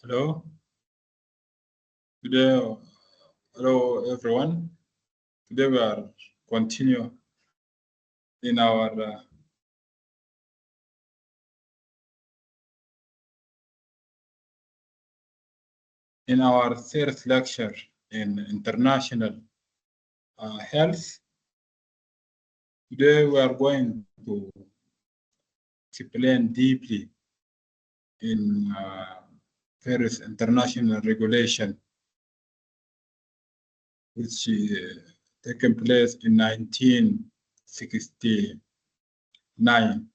Hello. Today, hello everyone. Today we are continue in our third lecture in international health. Today we are going to explain deeply in various international regulation which taken place in 1969.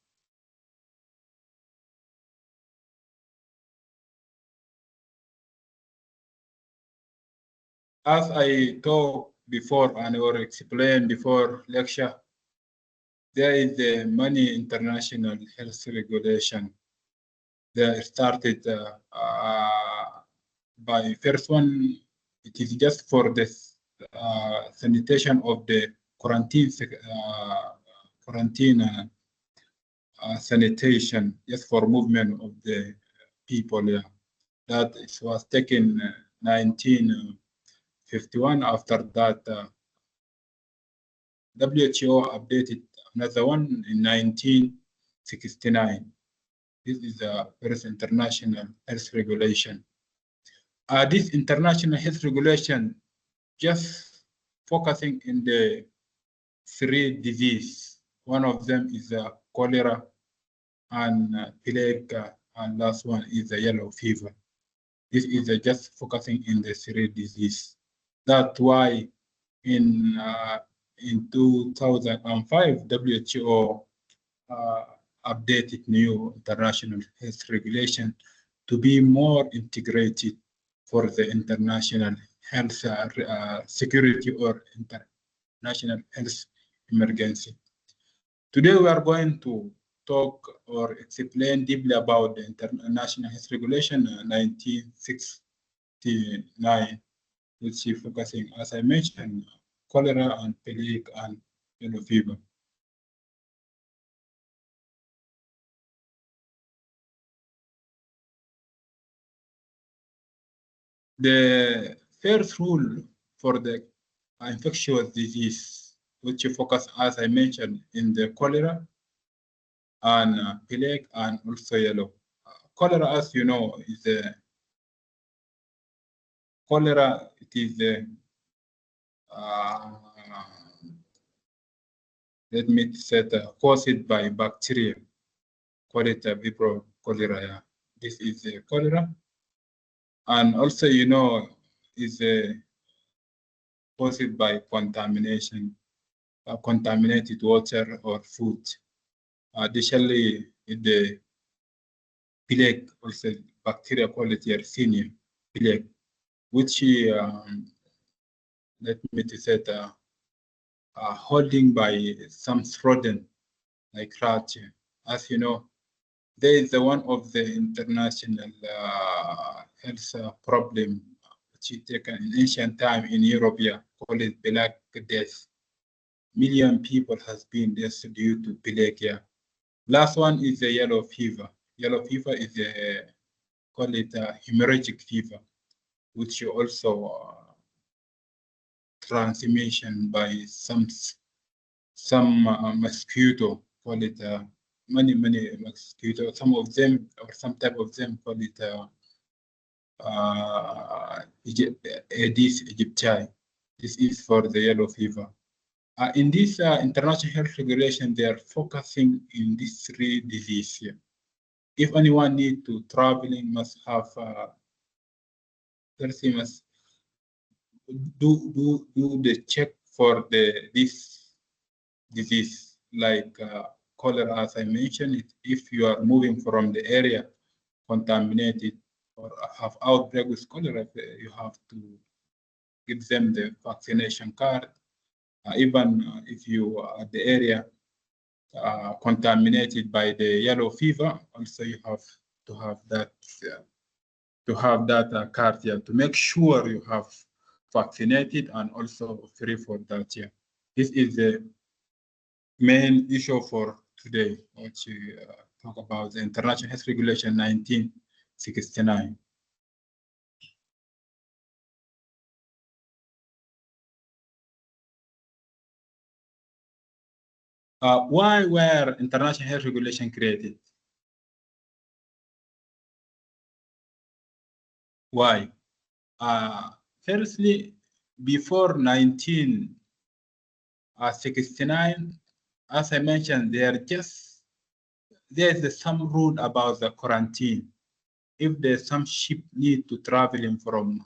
As I talked before and or explained before lecture, there is many international health regulation. They started by first one. It is just for the sanitation of the quarantine sanitation, just for movement of the people. Yeah, that it was taken 1951. After that, WHO updated another one in 1969. This is the first international health regulation. This international health regulation just focusing in the three diseases. One of them is cholera and plague, and last one is the yellow fever. This is just focusing in the three diseases. That's why in 2005, WHO updated new international health regulation to be more integrated for the international health security or international health emergency. Today we are going to talk or explain deeply about the international health regulation 1969, which is focusing, as I mentioned, cholera and plague and yellow fever. The first rule for the infectious disease, which focus, as I mentioned, in the cholera and plague and also yellow. Cholera, as you know, is a cholera. It is a let me say caused by bacteria. Call it a vibrio cholera. Yeah. This is a cholera, and also you know is a caused by contamination, contaminated water or food. Additionally, the plague, also bacteria called Yersinia plague, which let me say holding by some rodent like rat. As you know, there is one of the international health problem which is taken in ancient time in Europe, called it Black Death. Million people has been dead due to plague. Yeah. Last one is the yellow fever. Yellow fever is a call it a hemorrhagic fever, which also transmission by some mosquito, call it many mosquito. Some of them or some type of them call it Aedes aegypti. This is for the yellow fever. In this international health regulation, they are focusing in these three diseases here. If anyone need to traveling, must have first he must do the check for this disease like cholera, as I mentioned. If you are moving from the area contaminated or have outbreak with cholera, you have to give them the vaccination card. Even if you are at the area contaminated by the yellow fever, also you have to have that card here to make sure you have vaccinated and also free for that. Yeah, this is the main issue for today, which talk about the International Health Regulation 1969. Why were international health regulation created? Why? Firstly, before 1969, as I mentioned, there's some rule about the quarantine. If there's some ship need to traveling from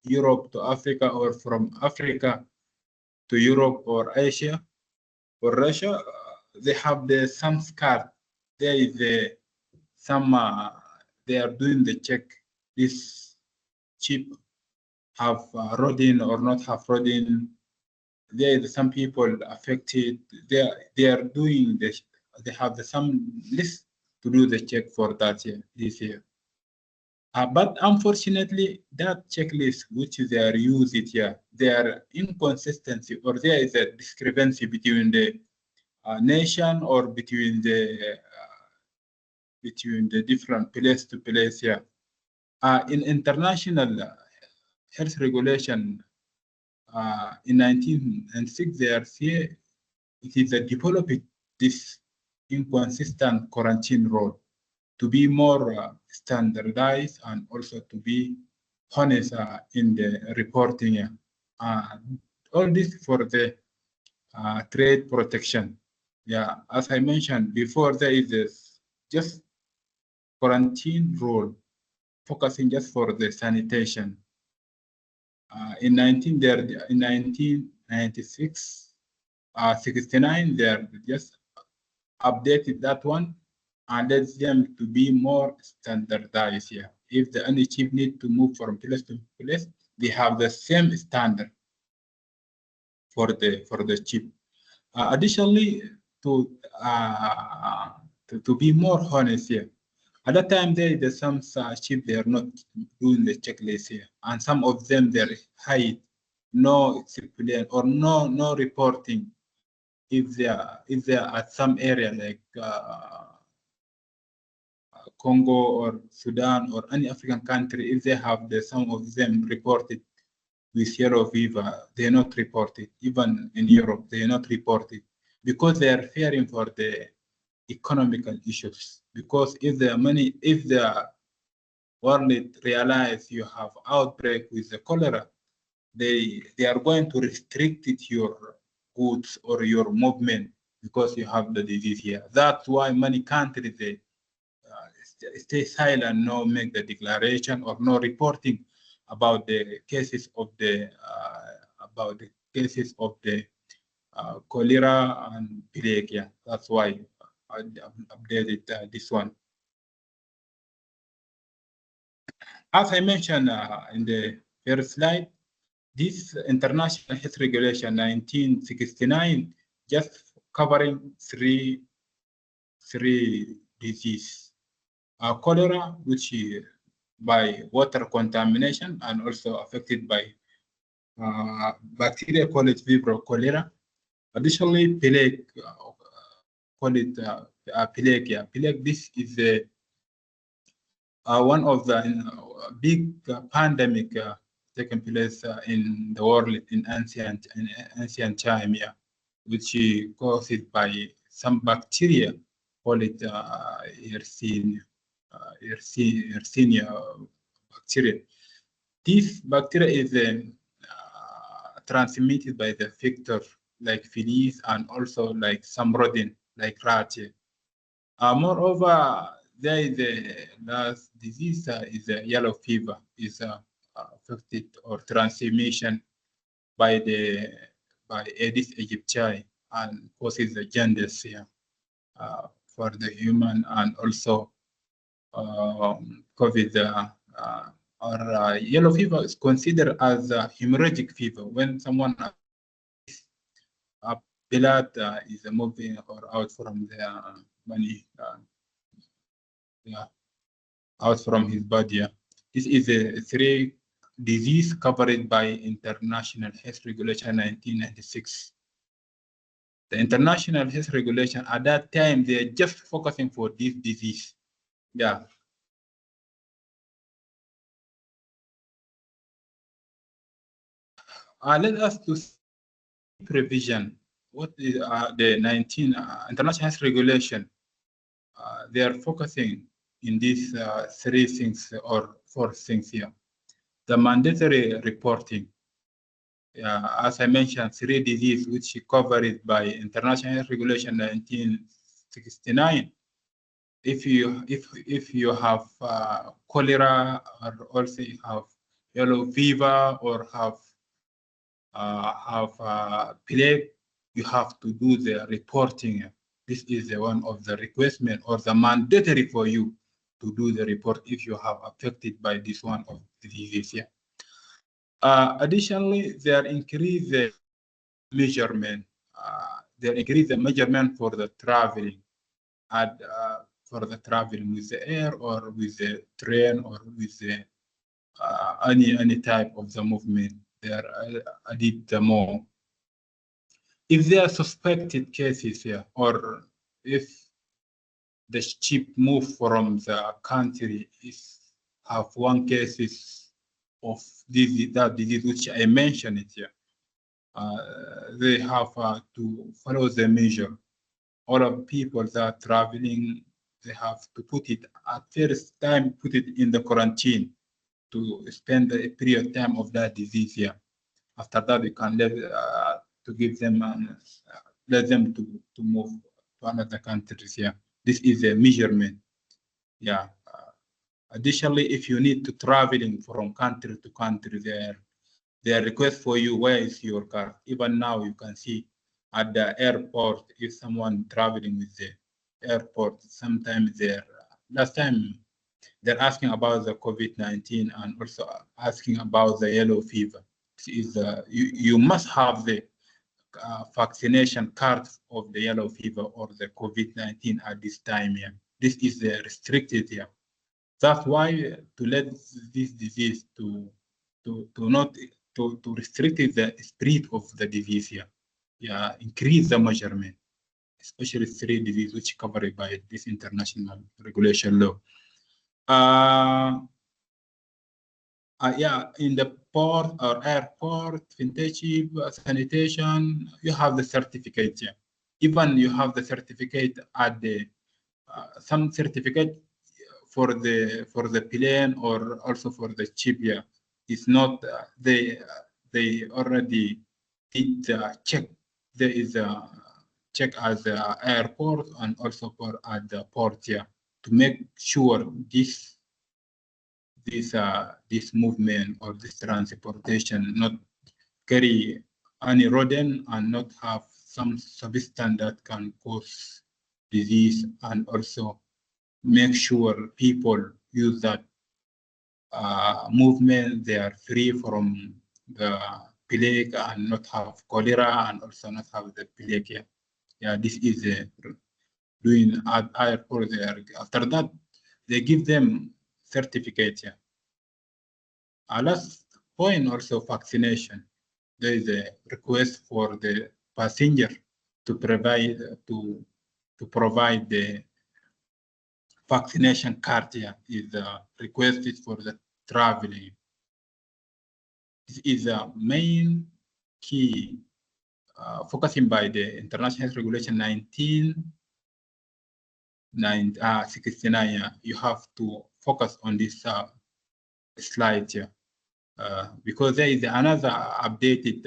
Europe to Africa or from Africa to Europe or Asia or Russia, they have some card. There is some, they are doing the check. This ship have rodin or not have rodin. There is some people affected. They are doing this. They have some list to do the check for that year, this year. But unfortunately, that checklist which they are using here, there are inconsistency or there is a discrepancy between the nation or between the different place to place here. In international health regulation in 1996, they are here. It is a developing this inconsistent quarantine rule to be more standardized and also to be honest in the reporting. All this for the trade protection. Yeah, as I mentioned before, there is this just quarantine rule focusing just for the sanitation. In 1996, 69, they just updated that one and let them to be more standardized here. If the any chip need to move from place to place, they have the same standard for the chip. Additionally, to be more honest here, at that time there is some chip they are not doing the checklist here, and some of them they hide no explain or no reporting if they are at some area like Congo or Sudan or any African country, if they have some of them reported with yellow fever, they are not reported. Even in Europe, they are not reported because they are fearing for the economical issues. Because if the world realize you have outbreak with the cholera, they are going to restrict your goods or your movement because you have the disease here. That's why many countries they stay silent, no make the declaration or no reporting about the cases of the cholera and plague. Yeah, that's why I updated this one. As I mentioned in the first slide, this international health regulation 1969 just covering three diseases. Cholera, which by water contamination and also affected by bacteria called Vibrio cholera. Additionally, plague, call it plague. Yeah. Plague, this is one of the big pandemic taking place in the world in ancient time, yeah, which is caused by some bacteria, call it Yersinia bacteria. This bacteria is transmitted by the vector like fleas and also like some rodent like rat. Moreover, there is the last disease is yellow fever is affected or transmission by Aedes aegypti and causes the jaundice here for the human and also COVID or yellow fever is considered as a hemorrhagic fever when someone blood is moving or out from the body, yeah, out from his body. Yeah. This is a three disease covered by International Health Regulation 1996. The International Health Regulation at that time they're just focusing for this disease. Yeah. Let us to see prevision. what is the 19 international health regulation? They are focusing in these three things or four things here. The mandatory reporting, as I mentioned, three diseases which covered by International Health Regulation 1969. If you have cholera, or also you have yellow fever, or have plague, you have to do the reporting. This is one of the requirements or the mandatory for you to do the report if you have affected by this one of the disease. Yeah. Additionally, they are increase the measurement. They increase the measurement for the traveling, and for the traveling with the air or with the train or with the any type of the movement. They are added more. If there are suspected cases here, or if the ship move from the country is have one cases of that disease which I mentioned it here, they have to follow the measure. All of people that are traveling, they have to put it at first time, put it in the quarantine to spend a period of time of that disease here. After that, you can to give them let them to move to another countries here. This is a measurement. Yeah. Additionally, if you need to traveling from country to country, their request for you, where is your car? Even now, you can see at the airport, if someone traveling with the airport, sometimes last time they're asking about the COVID-19 and also asking about the yellow fever. Is you must have the vaccination card of the yellow fever or the COVID-19 at this time here. This is restricted here. That's why to let this disease to not to restrict the spread of the disease here. Yeah, increase the measurement, especially three diseases which covered by this international regulation law. Yeah, in the port or airport, vintage sanitation, you have the certificate here. Even you have the certificate at the some certificate for the plane or also for the ship here. It's not they already did check. There is a check at the airport and also for at the port here to make sure this movement or this transportation not carry any rodent and not have some substance that can cause disease, and also make sure people use that movement, they are free from the plague and not have cholera and also not have the plague here. Yeah, this is doing at airport there. After that, they give them certificate here. Last point also vaccination. There is a request for the passenger to provide the vaccination card here is requested for the traveling. This is a main key focusing by the International Health Regulation 1969. You have to focus on this slide here because there is another updated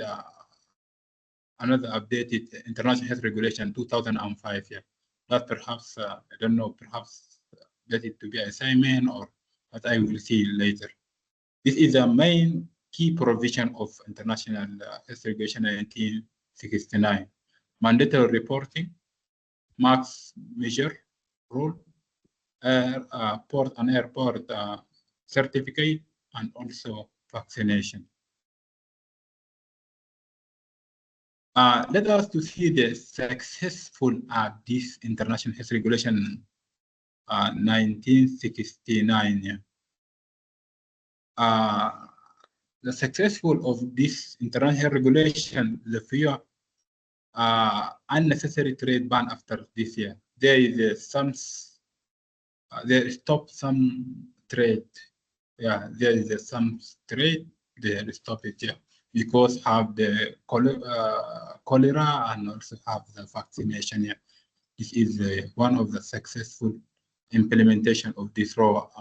International Health Regulation 2005 here. That perhaps I don't know, perhaps let it to be assignment or what I will see later. This is the main key provision of International Health Regulation 1969. Mandatory reporting, max measure rule, port and airport certificate, and also vaccination. Let us to see the successful this International Health Regulation 1969. The successful of this international regulation, the few unnecessary trade ban after this year. There is there stop some trade. Yeah, there is some trade. They stop it. Yeah, because have the cholera and also have the vaccination. Yeah. This is one of the successful implementation of this law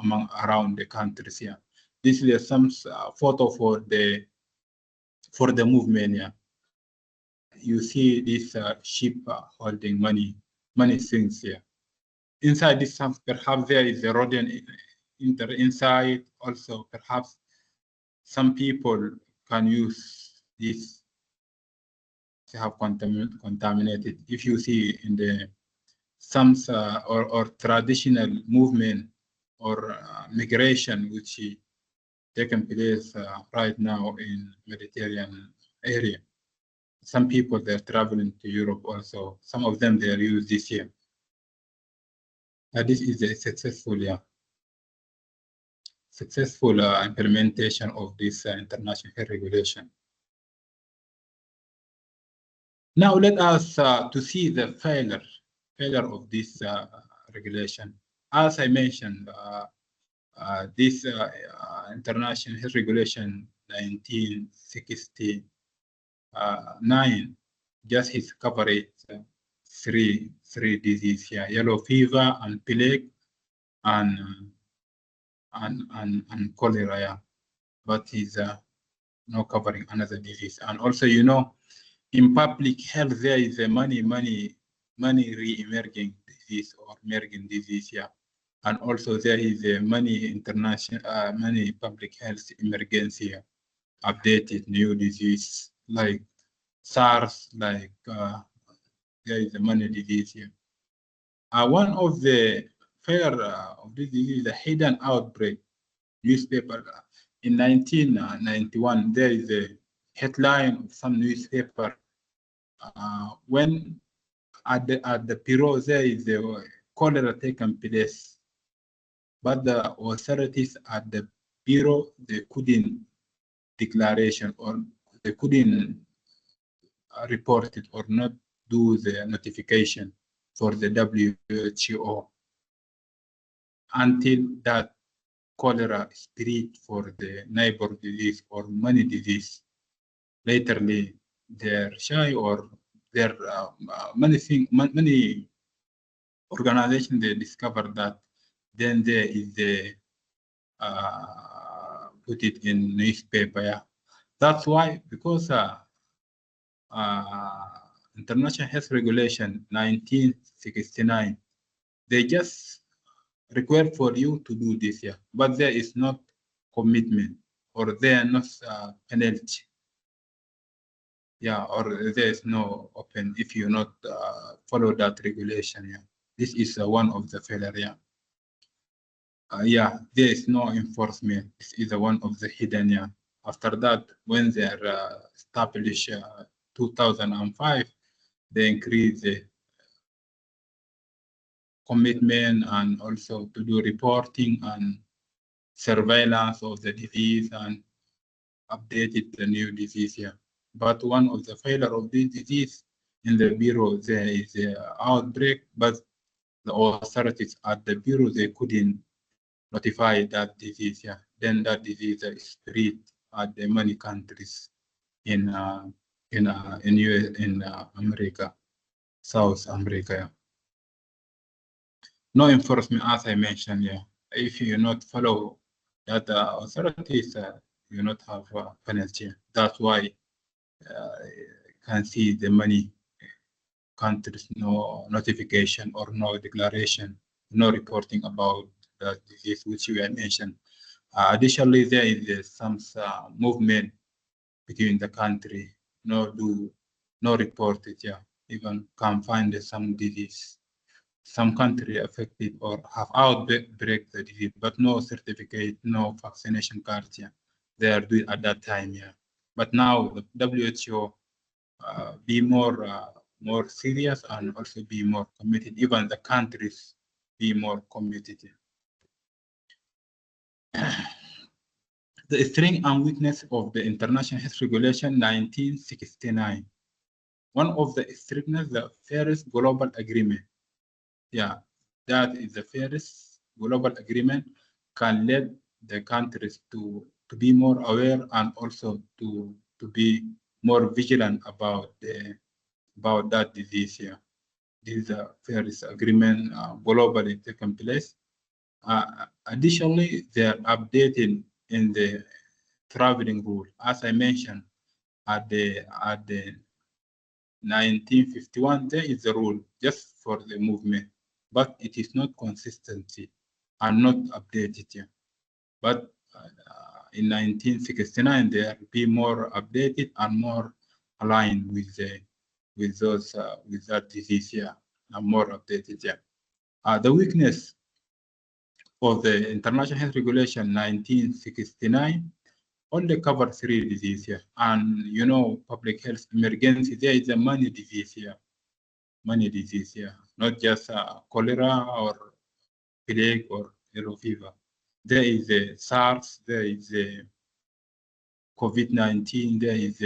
around the countries. Yeah. This is some photo for the movement. Yeah. You see this ship holding many things here. Inside this, perhaps there is a rodent inside. Also, perhaps some people can use this to have contaminated. If you see in the some or traditional movement or migration which is taking place right now in Mediterranean area. Some people they're traveling to Europe also. Some of them they are used this year. This is a successful implementation of this international health regulation. Now let us to see the failure of this regulation. As I mentioned, this international health regulation 1969 just is coverage three diseases here: yellow fever and plague and cholera. Yeah. But he's not covering another disease. And also, you know, in public health there is a many re-emerging disease or emerging disease. Yeah. And also there is a many international many public health emergency updated new disease like SARS, like there is a many disease here. One of the failure of this disease is a hidden outbreak. Newspaper in 1991, there is a headline of some newspaper when at the bureau there is a cholera taken place, but the authorities at the bureau they couldn't declaration or they couldn't report it or not do the notification for the WHO until that cholera spread for the neighbor disease or many disease. Laterly, they're shy or there many organizations they discovered that then there is a put it in newspaper. Yeah. That's why because International Health Regulation 1969, they just require for you to do this, yeah, but there is not commitment or there are not penalty, yeah, or there is no open if you not follow that regulation, yeah. This is one of the failure, yeah. Yeah, there is no enforcement. This is one of the hidden, yeah. After that, when they are established 2005, they increase the commitment and also to do reporting and surveillance of the disease and updated the new disease here. But one of the failure of this disease in the bureau, there is an outbreak, but the authorities at the bureau, they couldn't notify that disease. Yeah. Then that disease is spread at the many countries in America, South America. Yeah. No enforcement, as I mentioned. Yeah. If you not follow that authorities, you not have penalty. That's why you can see the many countries no notification or no declaration, no reporting about the disease which you had mentioned. Additionally, there is some movement between the country, no reported, yeah, even can find some disease. Some country affected or have outbreak the disease, but no certificate, no vaccination cards, yeah. They are doing at that time, yeah. But now the WHO be more serious and also be more committed. Even the countries be more committed. The strength and weakness of the International Health Regulation 1969. One of the strictness, the first global agreement. Yeah, that is the first global agreement can lead the countries to be more aware and also to to be more vigilant about that disease here. This is a Paris Agreement globally taking place. Additionally, they are updating in the traveling rule, as I mentioned, at the 1951, there is a rule just for the movement, but it is not consistency and not updated yet. But in 1969, they will be more updated and more aligned with those with that disease here, and more updated here. The weakness of the International Health Regulation 1969 only cover 3 diseases here. And you know, public health emergency, there is a many disease here, not just cholera or plague or yellow fever. There is a SARS, there is a COVID-19, there is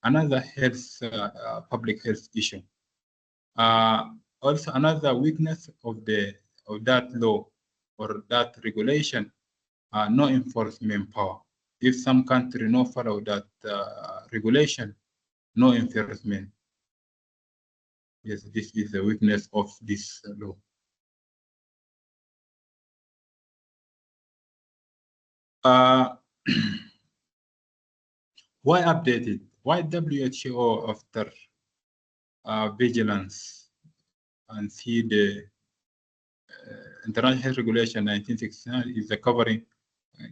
another health, public health issue. Also, another weakness of that law or that regulation, no enforcement power. If some country no follow that regulation, no enforcement. Yes, this is the weakness of this law. Why updated? Why WHO after vigilance and see the International Health Regulation 1969 is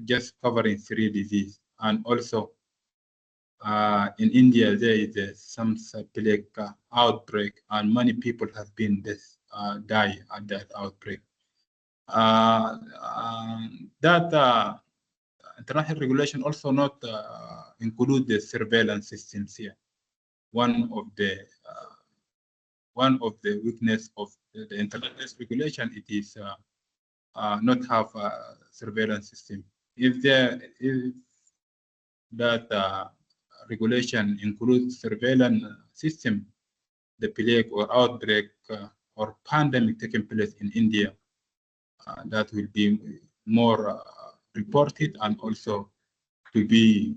just covering 3 diseases, and also in India there is some plague outbreak, and many people have been die at that outbreak. That international regulation also not include the surveillance systems here. One of the weakness of the international regulation, it is not have a surveillance system. If that regulation includes surveillance system, the plague or outbreak or pandemic taking place in India, that will be more reported and also to be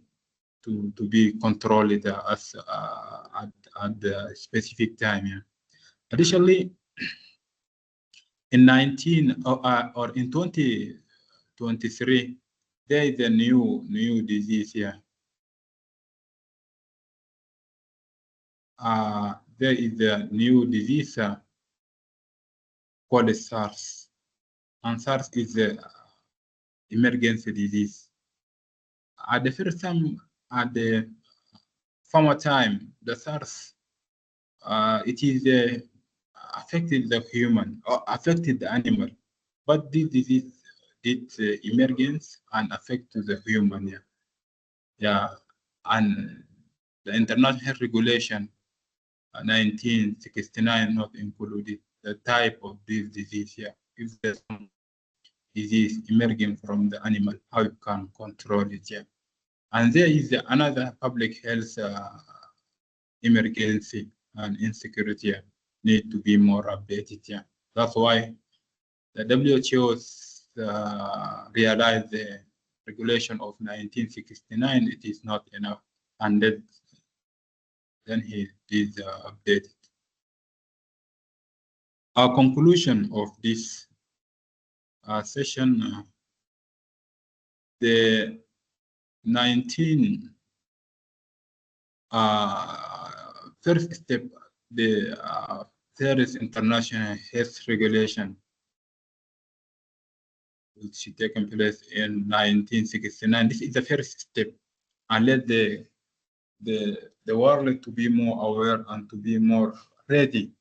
controlled as at the specific time. Yeah. Additionally, in 2023, there is a new disease here. There is a new disease called SARS, and SARS is an emergency disease. At the first time, at the former time, the SARS, it is affected the human or affected the animal, but this disease did emergence and affect the human. Yeah, yeah, and the international health regulation 1969 not included the type of this disease here. If there's some disease emerging from the animal, how you can control it here. And there is another public health emergency and insecurity need to be more updated here. That's why the WHO realized the regulation of 1969, it is not enough, and then he did update it. Our conclusion of this session, the 19 first step, the Paris International Health Regulation, which taken place in 1969. This is the first step, and let the world to be more aware and to be more ready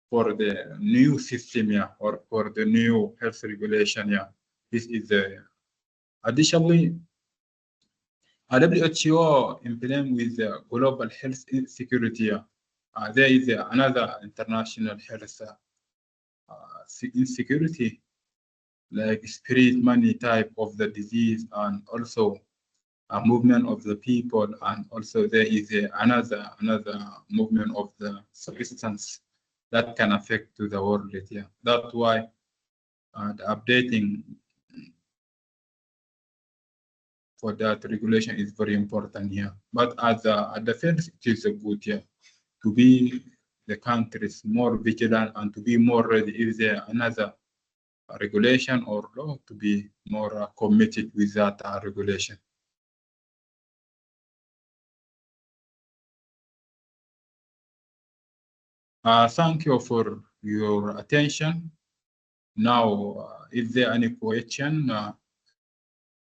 for the new system, yeah, or for the new health regulation. Yeah, this is additionally, WHO implement with global health security. There is another international health insecurity, like spirit money type of the disease, and also a movement of the people, and also there is another movement of the substance that can affect to the world. Yeah, that's why the updating for that regulation is very important here. But at the first, it is a good here to be the countries more vigilant and to be more ready if there another regulation or law to be more committed with that regulation. Thank you for your attention. Now, if there any question,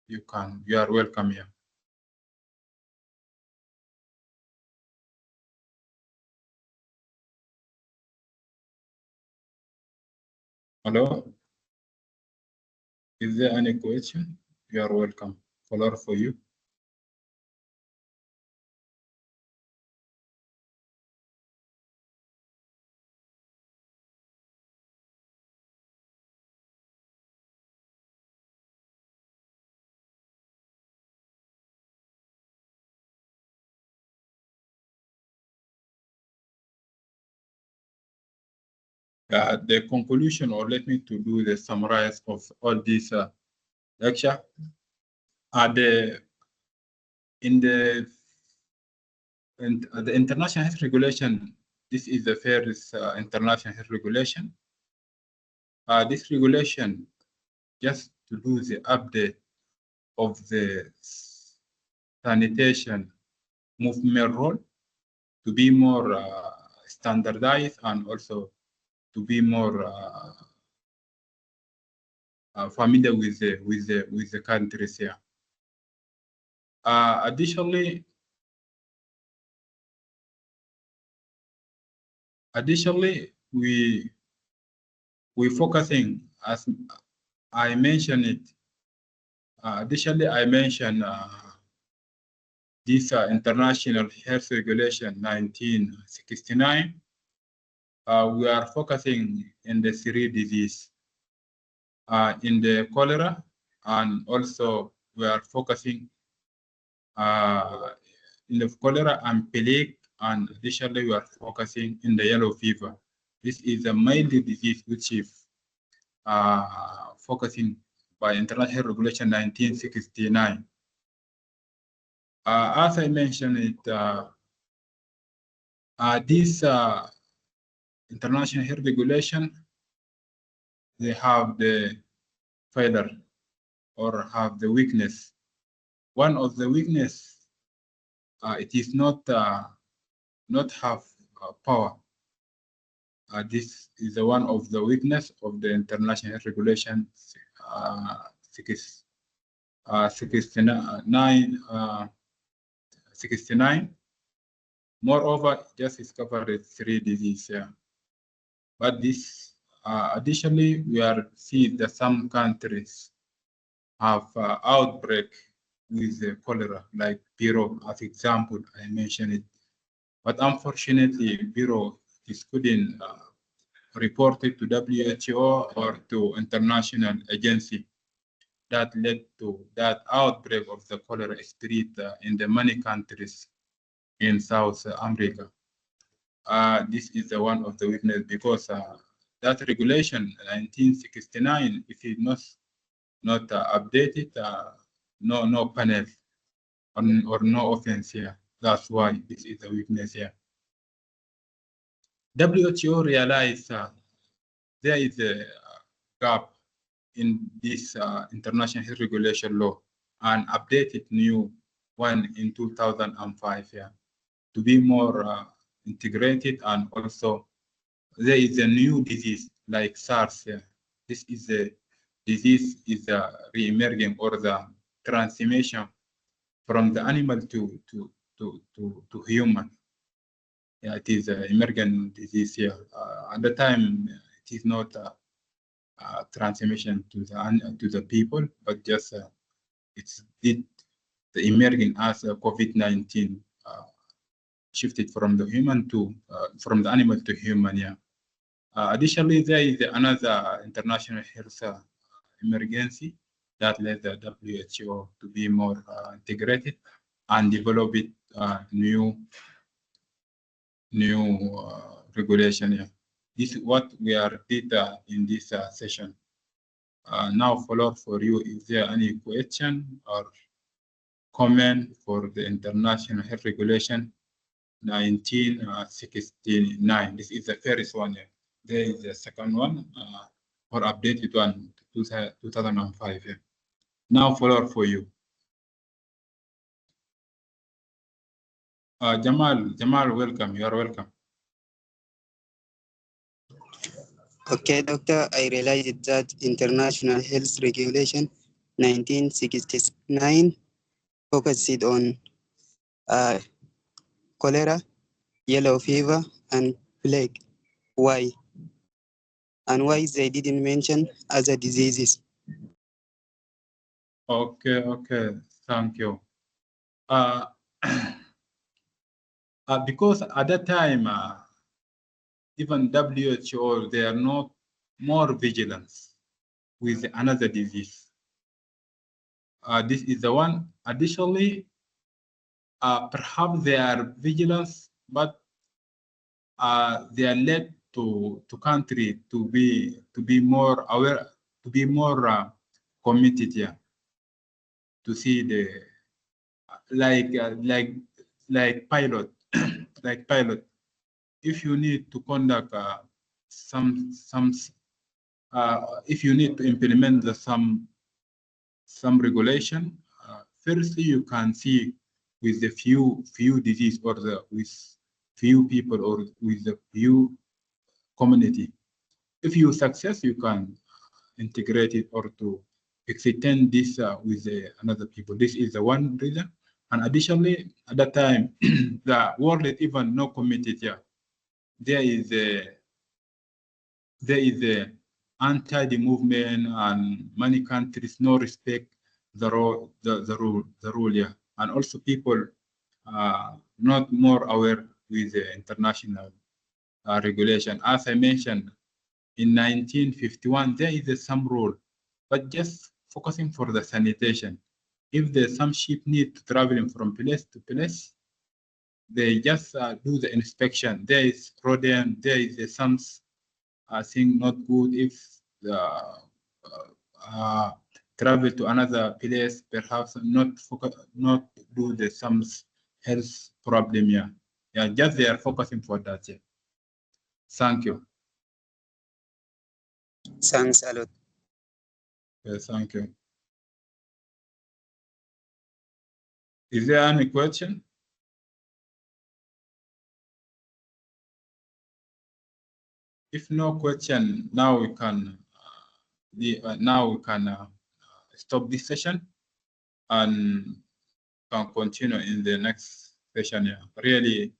you are welcome here. Hello? Is there any question? You are welcome. Color for you. The conclusion, or let me to do the summarize of all this lecture. The international health regulation, this is the first international health regulation. This regulation just to do the update of the sanitation movement role to be more standardized and also to be more familiar with the countries here. Additionally, we focusing, as I mentioned it. Additionally, I mentioned this International Health Regulation 1969. We are focusing in the three diseases, in the cholera, and also we are focusing in the cholera and plague, and additionally we are focusing in the yellow fever. This is a mild disease which is focusing by International Health Regulation 1969. As I mentioned it, this international health regulation, they have the failure or have the weakness. One of the weakness, it is not have power. This is the one of the weakness of the international health regulation 69. Moreover, just discovered three diseases here. But this, additionally, we are seeing that some countries have outbreak with the cholera, like Peru, as example, I mentioned it. But unfortunately, Peru is couldn't report it to WHO or to international agency that led to that outbreak of the cholera spread in the many countries in South America. This is the one of the weakness because that regulation 1969, if it not updated, no panel or no offense here. That's why this is the weakness here. WHO realized there is a gap in this international health regulation law and updated new one in 2005 here to be more integrated, and also there is a new disease like SARS here. This is a disease is re-emerging or the transmission from the animal to human. Yeah, it is an emergent disease here. At the time, it is not transmission to the people, but just it's the emerging as COVID-19 shifted from the human to from the animal to human. Yeah. Additionally, there is another international health emergency that led the WHO to be more integrated and develop it new regulation. Yeah. This is what we are did in this session. Now follow for you. Is there any question or comment for the International Health Regulation 1969. This is the first one. There is the second one, or updated one, 2005. Now, follow for you. Jamal, welcome. You are welcome. Okay, Doctor, I realized that International Health Regulation 1969 focused on cholera, yellow fever, and plague. Why? And why they didn't mention other diseases? Okay, thank you. Because at that time, even WHO, they are not more vigilant with another disease. This is the one. Additionally, perhaps they are vigilant, but they are led to country to be more aware, to be more committed, yeah, to see the like pilot, like pilot. If you need to conduct if you need to implement some regulation, firstly you can see with the few disease or with few people or with the few community. If you success, you can integrate it or to extend this with another people. This is the one reason. And additionally, at that time, the world is even not committed here. There is a anti movement, and many countries no respect the rule here. And also people not more aware with the international regulation. As I mentioned, in 1951, there is some rule, but just focusing for the sanitation. If there's some ship need to traveling from place to place, they just do the inspection. There is rodent, there is some thing not good. If the travel to another place, perhaps not do the some health problem. Yeah, just they are focusing for that. Yeah. Thank you. Thanks a lot. Yes, thank you. Is there any question? If no question, now we can stop this session and can continue in the next session. Yeah. Really,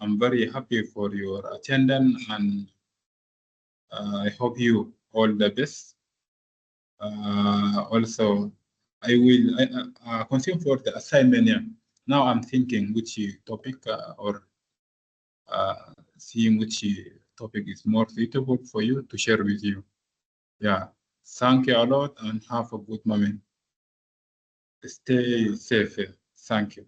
I'm very happy for your attendance, and I hope you all the best. Also, I will continue for the assignment. Yeah. Now I'm thinking which topic or seeing which topic is more suitable for you to share with you. Yeah. Thank you a lot and have a good moment. Stay safe. Thank you.